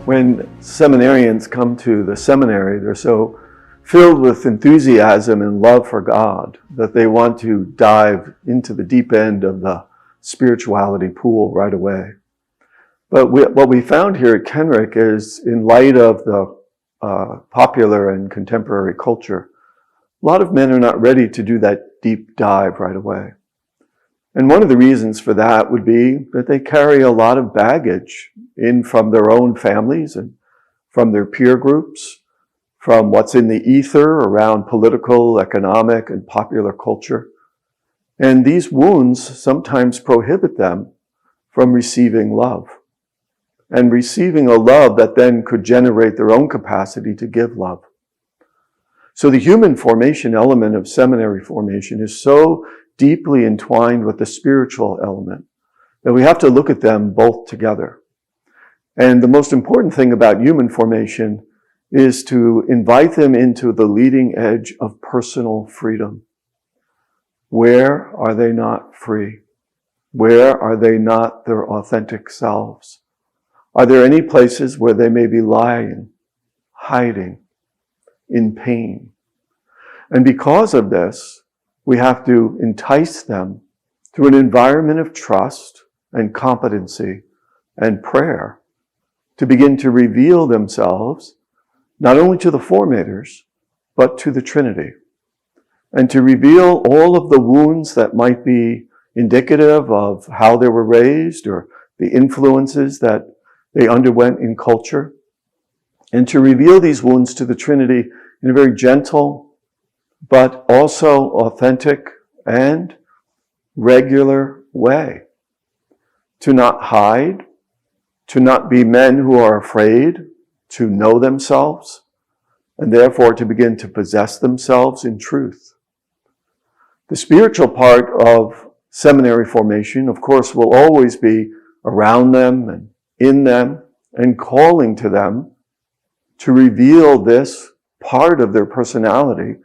When seminarians come to the seminary, they're so filled with enthusiasm and love for God that they want to dive into the deep end of the spirituality pool right away. But what we found here at Kenrick is, in light of the popular and contemporary culture, a lot of men are not ready to do that deep dive right away. And one of the reasons for that would be that they carry a lot of baggage in from their own families and from their peer groups, from what's in the ether around political, economic, and popular culture. And these wounds sometimes prohibit them from receiving love, and receiving a love that then could generate their own capacity to give love. So the human formation element of seminary formation is so deeply entwined with the spiritual element that we have to look at them both together. And the most important thing about human formation is to invite them into the leading edge of personal freedom. Where are they not free? Where are they not their authentic selves? Are there any places where they may be lying, hiding, in pain? And because of this, we have to entice them through an environment of trust and competency and prayer to begin to reveal themselves not only to the formators, but to the Trinity, and to reveal all of the wounds that might be indicative of how they were raised or the influences that they underwent in culture, and to reveal these wounds to the Trinity in a very gentle, but also authentic and regular way. To not hide, to not be men who are afraid to know themselves, and therefore to begin to possess themselves in truth. The spiritual part of seminary formation, of course, will always be around them and in them and calling to them to reveal this part of their personality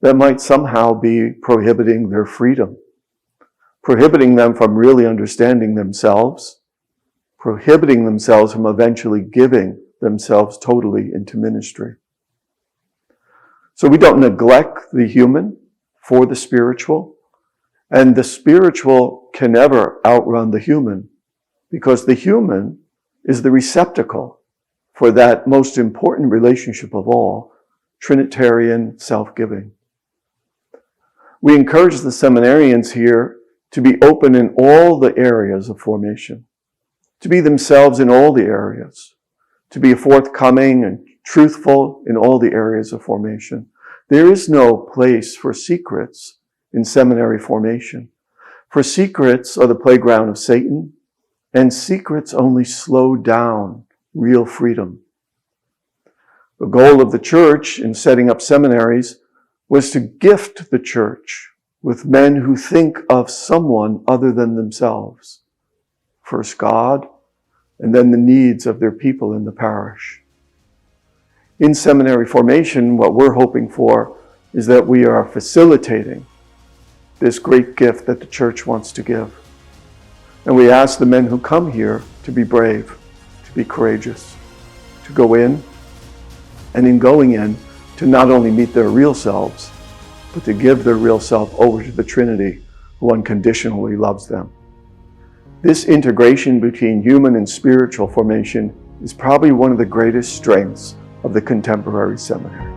that might somehow be prohibiting their freedom, prohibiting them from really understanding themselves, prohibiting themselves from eventually giving themselves totally into ministry. So we don't neglect the human for the spiritual, and the spiritual can never outrun the human, because the human is the receptacle for that most important relationship of all, Trinitarian self-giving. We encourage the seminarians here to be open in all the areas of formation, to be themselves in all the areas, to be forthcoming and truthful in all the areas of formation. There is no place for secrets in seminary formation. For secrets are the playground of Satan, and secrets only slow down real freedom. The goal of the church in setting up seminaries was to gift the church with men who think of someone other than themselves. First God, and then the needs of their people in the parish. In seminary formation, what we're hoping for is that we are facilitating this great gift that the church wants to give. And we ask the men who come here to be brave, to be courageous, to go in, and in going in, to not only meet their real selves, but to give their real self over to the Trinity, who unconditionally loves them. This integration between human and spiritual formation is probably one of the greatest strengths of the contemporary seminary.